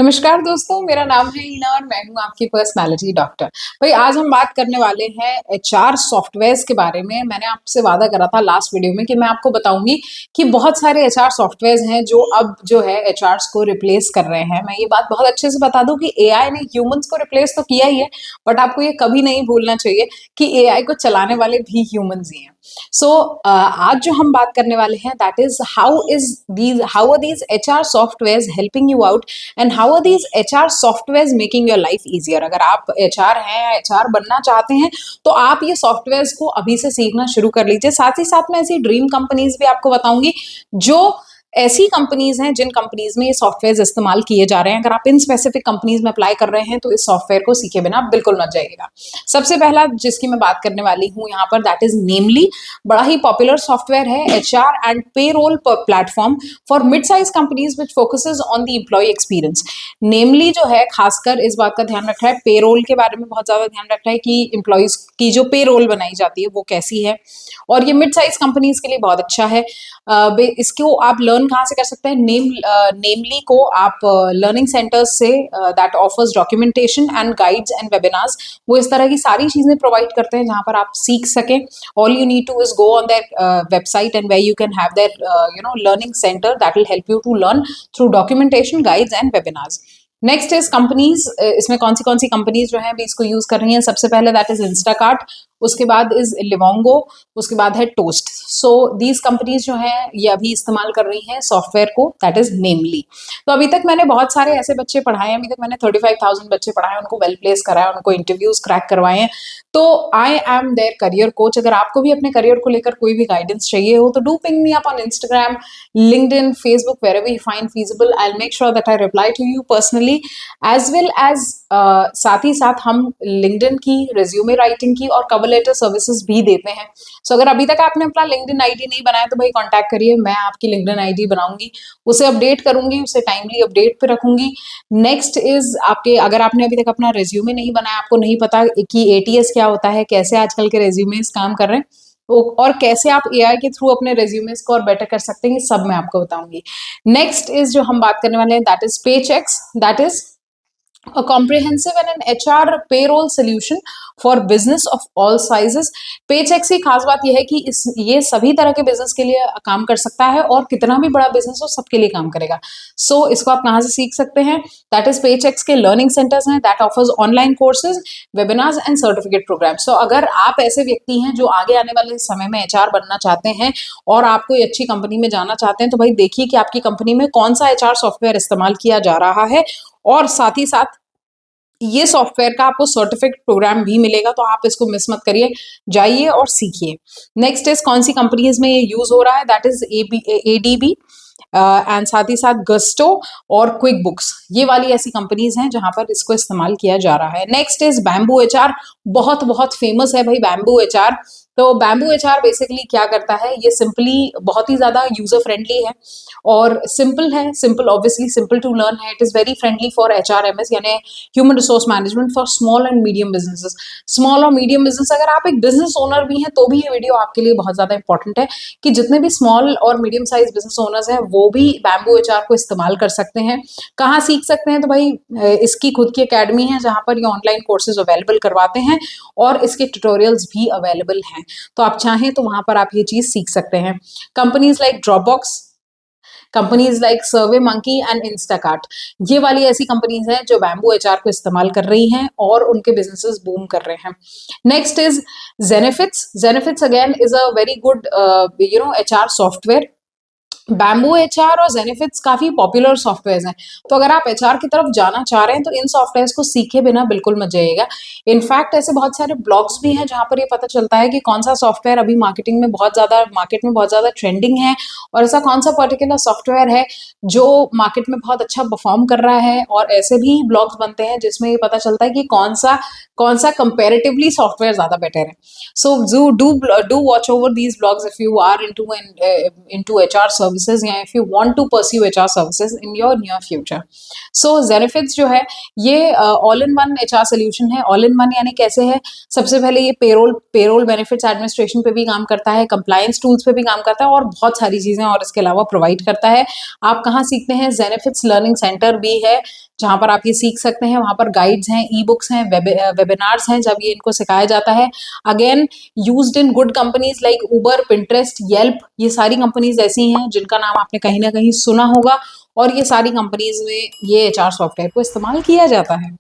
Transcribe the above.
नमस्कार दोस्तों, मेरा नाम है हीना और मैं हूँ आपकी पर्सनैलिटी डॉक्टर। भाई आज हम बात करने वाले हैं एचआर सॉफ्टवेयर्स के बारे में। मैंने आपसे वादा करा था लास्ट वीडियो में कि मैं आपको बताऊंगी कि बहुत सारे एचआर सॉफ्टवेयर्स हैं जो अब जो है एचआरस को रिप्लेस कर रहे हैं। मैं ये बात बहुत अच्छे से बता दूं कि एआई ने ह्यूमंस को रिप्लेस तो किया ही है, बट आपको ये कभी नहीं भूलना चाहिए कि एआई को चलाने वाले भी ह्यूमंस ही हैं। सो आज जो हम बात करने वाले हैं that is how are these HR softwares helping you out and how are these HR softwares making your life easier. अगर आप एचआर हैं या एचआर बनना चाहते हैं तो आप ये सॉफ्टवेयर्स को अभी से सीखना शुरू कर लीजिए। साथ ही साथ मैं ऐसी ड्रीम कंपनीज भी आपको बताऊंगी जो ऐसी कंपनीज हैं जिन कंपनीज में ये सॉफ्टवेयर इस्तेमाल किए जा रहे हैं। अगर आप इन स्पेसिफिक कंपनीज में अप्लाई कर रहे हैं तो इस सॉफ्टवेयर को सीखे बिना बिल्कुल मत जाइएगा। सबसे पहला जिसकी मैं बात करने वाली हूं यहाँ पर दैट इज नेमली। बड़ा ही पॉपुलर सॉफ्टवेयर है HR and payroll platform for mid size companies which focuses on the employ experience. Namely जो है खासकर इस बात का ध्यान रख रहा है, पेरोल के बारे में बहुत ज्यादा ध्यान रख रहा है कि एम्प्लॉयज की जो पेरोल बनाई जाती है वो कैसी है, और ये मिड साइज कंपनीज के लिए बहुत अच्छा है। इसको आप लर्न कहाँ से कर सकते हैं? नेमली को आप learning centres say that offers documentation and guides and webinars, वो इस तरह की सारी चीजें प्रोवाइड करते हैं जहां पर आप सीख सकें। All you need to is go on their website and where you can have their learning centre that will help you to learn through documentation, guides and webinars. Next is companies. इसमें कौन सी companies जो है अभी इसको use कर रही हैं? सबसे पहले दैट इज इंस्टाकार्ट, उसके बाद इज लिवोंगो, उसके बाद है टोस्ट। सो दीज कंपनीज जो हैं ये अभी इस्तेमाल कर रही हैं सॉफ्टवेयर को दैट इज नेमली। तो अभी तक मैंने बहुत सारे ऐसे बच्चे पढ़ाए हैं, अभी तक मैंने 35,000 बच्चे पढ़ाए, उनको वेल प्लेस कराया, उनको इंटरव्यूज क्रैक करवाए हैं। तो I am their career coach. अगर आपको भी अपने करियर को लेकर कोई भी गाइडेंस चाहिए हो तो do ping me up on Instagram, LinkedIn, Facebook, wherever you find feasible, I'll make sure that I reply to you personally, as well as साथ ही साथ हम लिंक्डइन की, रेज्यूमे राइटिंग की और कवर लेटर सर्विसेज भी देते हैं। सो अगर अभी तक आपने अपना लिंक्डइन आईडी नहीं बनाया तो भाई कांटेक्ट करिए, मैं आपकी लिंक्डइन आईडी बनाऊंगी, उसे अपडेट करूंगी, उसे टाइमली अपडेट पे रखूंगी। नेक्स्ट इज अगर आपने अभी तक अपना रेज्यूमे नहीं बनाया, आपको नहीं पता कि एटीएस क्या होता है, कैसे आजकल के रेज्यूमेस काम कर रहे हैं और कैसे आप एआई के थ्रू अपने रेज्यूमेस को और बेटर कर सकते हैं, सब मैं आपको बताऊंगी। नेक्स्ट इज जो हम बात करने वाले हैं that is Paychex, that is a comprehensive and an HR payroll solution for business of all sizes। Paychex की खास बात यह है कि ये सभी तरह के बिजनेस के लिए काम कर सकता है और कितना भी बड़ा बिजनेस हो सबके लिए काम करेगा। सो इसको आप कहाँ से सीख सकते हैं? दैट इज Paychex के लर्निंग सेंटर्स हैं that offers online courses, webinars and certificate programme. So अगर आप ऐसे व्यक्ति हैं जो आगे आने वाले समय में एचआर बनना चाहते हैं और आप कोई अच्छी कंपनी में जाना चाहते हैं तो भाई देखिए कि आपकी कंपनी में कौन सा एचआर सॉफ्टवेयर इस्तेमाल किया जा रहा है, और साथ ही साथ ये सॉफ्टवेयर का आपको सर्टिफिकेट प्रोग्राम भी मिलेगा, तो आप इसको मिस मत करिए, जाइए और सीखिए। नेक्स्ट इज कौन सी कंपनीज में ये यूज हो रहा है? दैट इज एडीबी एंड साथ ही साथ गस्टो और क्विक बुक्स। ये वाली ऐसी कंपनीज हैं जहां पर इसको इस्तेमाल किया जा रहा है। Next is bamboo HR. बहुत बहुत फेमस है भाई बैम्बू एचआर। तो बैम्बू एचआर बेसिकली क्या करता है? ये सिंपली बहुत ही ज्यादा यूजर फ्रेंडली है और सिंपल है। Simple obviously simple to learn है। It is very friendly for HRMS यानी human resource management for small and medium businesses. Small और मीडियम बिजनेस, अगर आप एक बिजनेस ओनर भी हैं तो भी ये वीडियो आपके लिए बहुत ज्यादा इंपॉर्टेंट है कि जितने भी स्मॉल और मीडियम साइज बिजनेस ओनर्स हैं वो भी बैम्बू एचआर को इस्तेमाल कर सकते हैं। कहाँ सीख सकते हैं? तो भाई इसकी खुद की एकेडमी है जहां पर ये ऑनलाइन कोर्सेज अवेलेबल करवाते हैं और इसके ट्यूटोरियल्स भी अवेलेबल हैं, तो आप चाहें तो वहां पर आप ये चीज सीख सकते हैं। Companies like Dropbox, companies like SurveyMonkey and Instacart, ये वाली ऐसी कंपनीज हैं जो बैम्बू एचआर को इस्तेमाल कर रही हैं और उनके बिजनेसेस बूम कर रहे हैं। Next is Zenefits. Zenefits again is a very good HR software. Bamboo HR और जेनेफिट्स काफी पॉपुलर सॉफ्टवेयर हैं, तो अगर आप एचआर की तरफ जाना चाह रहे हैं तो इन सॉफ्टवेयर को सीखे बिना बिल्कुल मत जाइएगा। इनफैक्ट ऐसे बहुत सारे ब्लॉग्स भी हैं जहां पर ये पता चलता है कि कौन सा सॉफ्टवेयर अभी मार्केट में बहुत ज्यादा ट्रेंडिंग है और ऐसा कौन सा पर्टिकुलर सॉफ्टवेयर है जो मार्केट में बहुत अच्छा परफॉर्म कर रहा है। और ऐसे भी ब्लॉग्स बनते हैं जिसमें ये पता चलता है कि कौन सा कंपेरेटिवली सॉफ्टवेयर ज्यादा बेटर है। So do watch over these blogs if you are into HR service services या if you want to pursue HR services in your near future. So Zenefits जो है ये all in one HR solution है। All in one यानी कैसे है? सबसे पहले ये पेरोल बेनिफिट्स एडमिनिस्ट्रेशन पे भी काम करता है, कंप्लायंस टूल्स पे भी काम करता है और बहुत सारी चीजें और इसके अलावा प्रोवाइड करता है। आप कहाँ सीखते हैं? Zenefits लर्निंग सेंटर भी है जहाँ पर आप ये सीख सकते हैं। वहाँ पर गाइड्स हैं, ई बुक्स हैं, वेबिनार्स हैं जब ये इनको सिखाया जाता है। Again used in good companies like Uber, Pinterest, Yelp, ये सारी कंपनीज ऐसी हैं जिनका नाम आपने कहीं ना कहीं सुना होगा और ये सारी कंपनीज में ये HR सॉफ्टवेयर को इस्तेमाल किया जाता है।